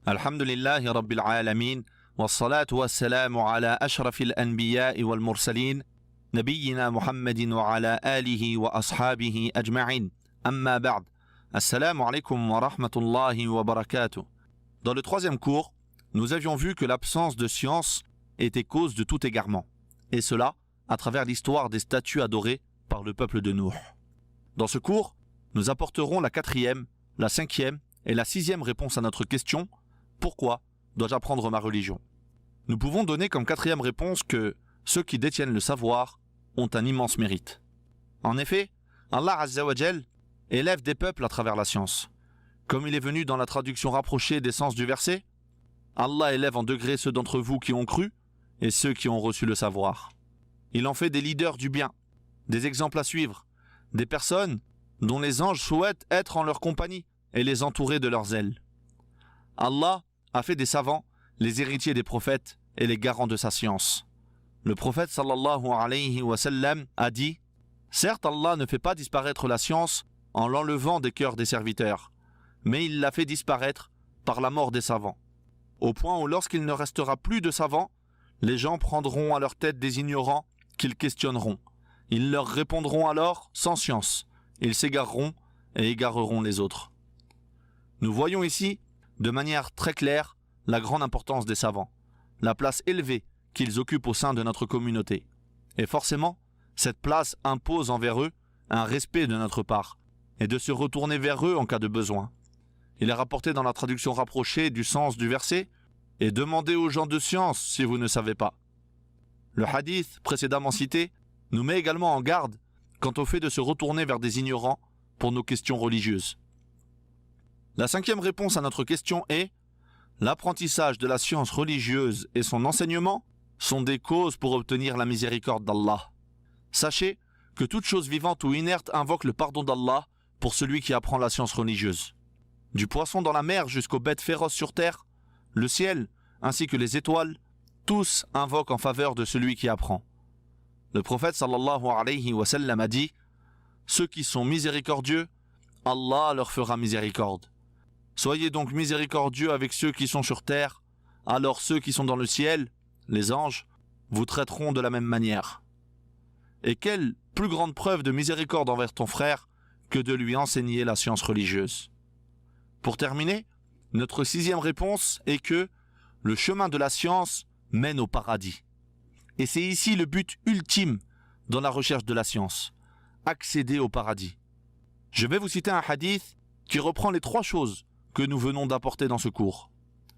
الحمد لله رب العالمين والصلاة والسلام على أشرف الأنبياء والمرسلين نبينا محمد وعلى آله وأصحابه أجمعين أما بعد Assalamu alaikum wa rahmatullahi wa barakatuh. Dans le troisième cours, nous avions vu que l'absence de science était cause de tout égarement, et cela à travers l'histoire des statues adorées par le peuple de Nuh. Dans ce cours, nous apporterons la quatrième, la cinquième et la sixième réponse à notre question « Pourquoi dois-je apprendre ma religion ?» Nous pouvons donner comme quatrième réponse que ceux qui détiennent le savoir ont un immense mérite. En effet, Allah Azza wa Jal élève des peuples à travers la science. Comme il est venu dans la traduction rapprochée des sens du verset, Allah élève en degrés ceux d'entre vous qui ont cru et ceux qui ont reçu le savoir. Il en fait des leaders du bien, des exemples à suivre, des personnes dont les anges souhaitent être en leur compagnie et les entourer de leurs ailes. Allah a fait des savants les héritiers des prophètes et les garants de sa science. Le prophète sallallahu alayhi wa sallam a dit « Certes, Allah ne fait pas disparaître la science en l'enlevant des cœurs des serviteurs, mais il l'a fait disparaître par la mort des savants, au point où lorsqu'il ne restera plus de savants, les gens prendront à leur tête des ignorants qu'ils questionneront. Ils leur répondront alors sans science, ils s'égareront et égareront les autres. » Nous voyons ici, de manière très claire, la grande importance des savants, la place élevée qu'ils occupent au sein de notre communauté. Et forcément, cette place impose envers eux un respect de notre part, et de se retourner vers eux en cas de besoin. Il est rapporté dans la traduction rapprochée du sens du verset « Et demandez aux gens de science si vous ne savez pas ». Le hadith précédemment cité nous met également en garde quant au fait de se retourner vers des ignorants pour nos questions religieuses. La cinquième réponse à notre question est « L'apprentissage de la science religieuse et son enseignement sont des causes pour obtenir la miséricorde d'Allah. Sachez que toute chose vivante ou inerte invoque le pardon d'Allah pour celui qui apprend la science religieuse. Du poisson dans la mer jusqu'aux bêtes féroces sur terre, le ciel, ainsi que les étoiles, tous invoquent en faveur de celui qui apprend. Le prophète sallallahu alayhi wa sallam a dit « Ceux qui sont miséricordieux, Allah leur fera miséricorde. Soyez donc miséricordieux avec ceux qui sont sur terre, alors ceux qui sont dans le ciel, les anges, vous traiteront de la même manière. » Et quelle plus grande preuve de miséricorde envers ton frère que de lui enseigner la science religieuse. Pour terminer, notre sixième réponse est que le chemin de la science mène au paradis. Et c'est ici le but ultime dans la recherche de la science, accéder au paradis. Je vais vous citer un hadith qui reprend les trois choses que nous venons d'apporter dans ce cours.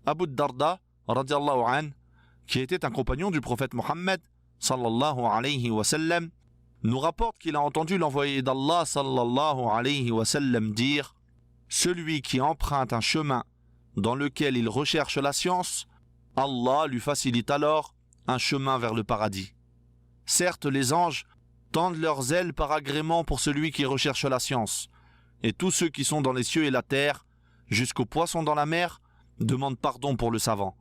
Abu Darda, radiallahu an, qui était un compagnon du prophète Mohammed, sallallahu alayhi wa sallam, nous rapporte qu'il a entendu l'envoyé d'Allah sallallahu alayhi wa sallam dire « Celui qui emprunte un chemin dans lequel il recherche la science, Allah lui facilite alors un chemin vers le paradis. Certes, les anges tendent leurs ailes par agrément pour celui qui recherche la science, et tous ceux qui sont dans les cieux et la terre, jusqu'aux poissons dans la mer, demandent pardon pour le savant.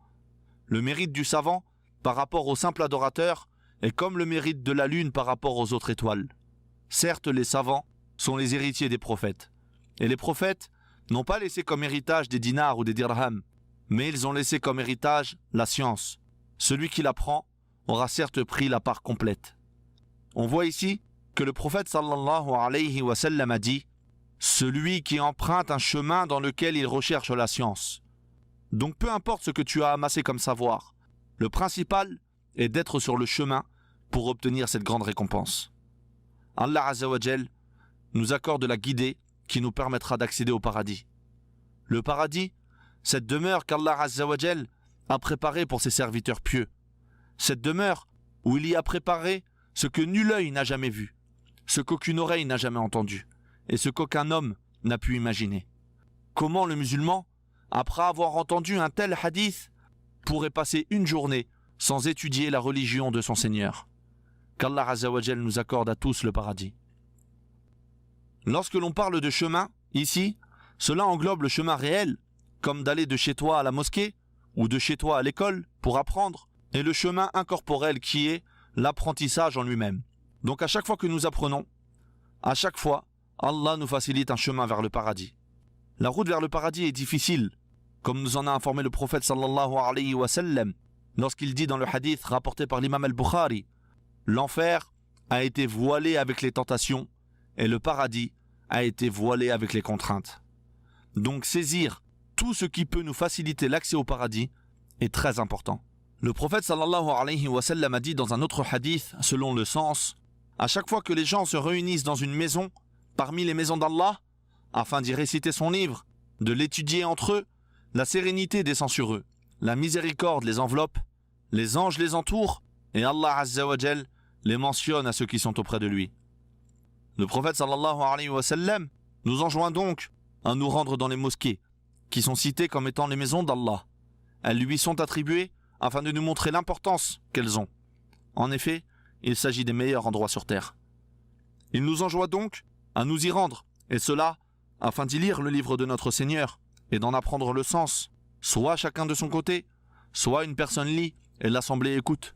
Le mérite du savant, par rapport au simple adorateur, est comme le mérite de la lune par rapport aux autres étoiles. Certes, les savants sont les héritiers des prophètes. Et les prophètes n'ont pas laissé comme héritage des dinars ou des dirhams, mais ils ont laissé comme héritage la science. Celui qui l'apprend aura certes pris la part complète. On voit ici que le prophète sallallahu alayhi wa sallam a dit « Celui qui emprunte un chemin dans lequel il recherche la science. » Donc peu importe ce que tu as amassé comme savoir, le principal est d'être sur le chemin pour obtenir cette grande récompense. Allah Azza wa Jal nous accorde la guidée qui nous permettra d'accéder au paradis. Le paradis, cette demeure qu'Allah Azza wa Jal a préparée pour ses serviteurs pieux. Cette demeure où il y a préparé ce que nul œil n'a jamais vu, ce qu'aucune oreille n'a jamais entendu, et ce qu'aucun homme n'a pu imaginer. Comment le musulman, après avoir entendu un tel hadith, pourrait passer une journée sans étudier la religion de son Seigneur? Qu'Allah Azza wa Jal nous accorde à tous le paradis. Lorsque l'on parle de chemin, ici, cela englobe le chemin réel, comme d'aller de chez toi à la mosquée, ou de chez toi à l'école, pour apprendre, et le chemin incorporel qui est l'apprentissage en lui-même. Donc à chaque fois que nous apprenons, à chaque fois, Allah nous facilite un chemin vers le paradis. La route vers le paradis est difficile, comme nous en a informé le prophète sallallahu alayhi wa sallam, lorsqu'il dit dans le hadith rapporté par l'imam al-Bukhari, l'enfer a été voilé avec les tentations et le paradis a été voilé avec les contraintes. Donc saisir tout ce qui peut nous faciliter l'accès au paradis est très important. Le prophète sallallahu alayhi wa sallam a dit dans un autre hadith, selon le sens, à chaque fois que les gens se réunissent dans une maison, parmi les maisons d'Allah, afin d'y réciter son livre, de l'étudier entre eux, la sérénité descend sur eux, la miséricorde les enveloppe, les anges les entourent, et Allah Azza wa Jal les mentionne à ceux qui sont auprès de lui. Le prophète sallallahu alayhi wa sallam nous enjoint donc à nous rendre dans les mosquées, qui sont citées comme étant les maisons d'Allah. Elles lui sont attribuées afin de nous montrer l'importance qu'elles ont. En effet, il s'agit des meilleurs endroits sur terre. Il nous enjoint donc à nous y rendre, et cela afin d'y lire le livre de notre Seigneur et d'en apprendre le sens, soit chacun de son côté, soit une personne lit et l'assemblée écoute.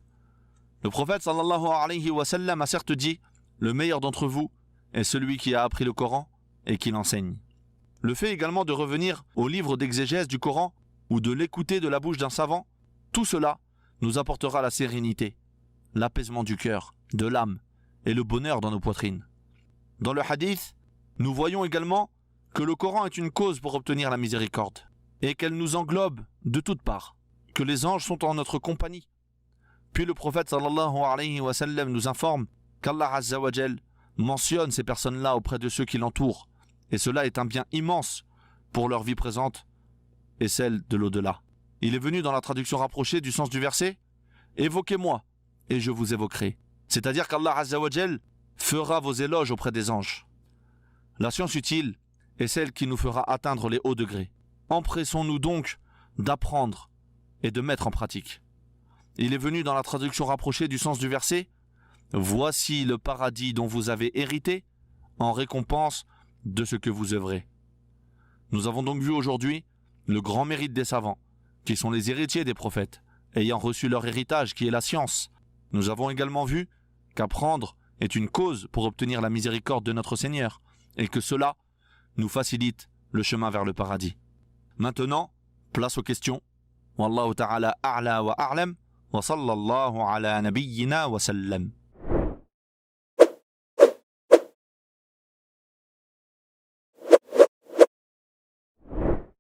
Le prophète sallallahu alayhi wa sallam a certes dit « Le meilleur d'entre vous est celui qui a appris le Coran et qui l'enseigne ». Le fait également de revenir au livre d'exégèse du Coran ou de l'écouter de la bouche d'un savant, tout cela nous apportera la sérénité, l'apaisement du cœur, de l'âme et le bonheur dans nos poitrines. Dans le hadith, nous voyons également que le Coran est une cause pour obtenir la miséricorde et qu'elle nous englobe de toutes parts, que les anges sont en notre compagnie. Puis le prophète sallallahu alayhi wa sallam nous informe qu'Allah Azza wa Jal mentionne ces personnes-là auprès de ceux qui l'entourent, et cela est un bien immense pour leur vie présente et celle de l'au-delà. Il est venu dans la traduction rapprochée du sens du verset « Évoquez-moi, et je vous évoquerai ». C'est-à-dire qu'Allah Azza wa Jal fera vos éloges auprès des anges. La science utile est celle qui nous fera atteindre les hauts degrés. Empressons-nous donc d'apprendre et de mettre en pratique. Il est venu dans la traduction rapprochée du sens du verset « Voici le paradis dont vous avez hérité en récompense de ce que vous œuvrez ». Nous avons donc vu aujourd'hui le grand mérite des savants, qui sont les héritiers des prophètes, ayant reçu leur héritage qui est la science. Nous avons également vu qu'apprendre est une cause pour obtenir la miséricorde de notre Seigneur, et que cela nous facilite le chemin vers le paradis. Maintenant, place aux questions. Wallahu ta'ala a'la wa a'lam, wa sallallahu ala nabiyyina wa sallam.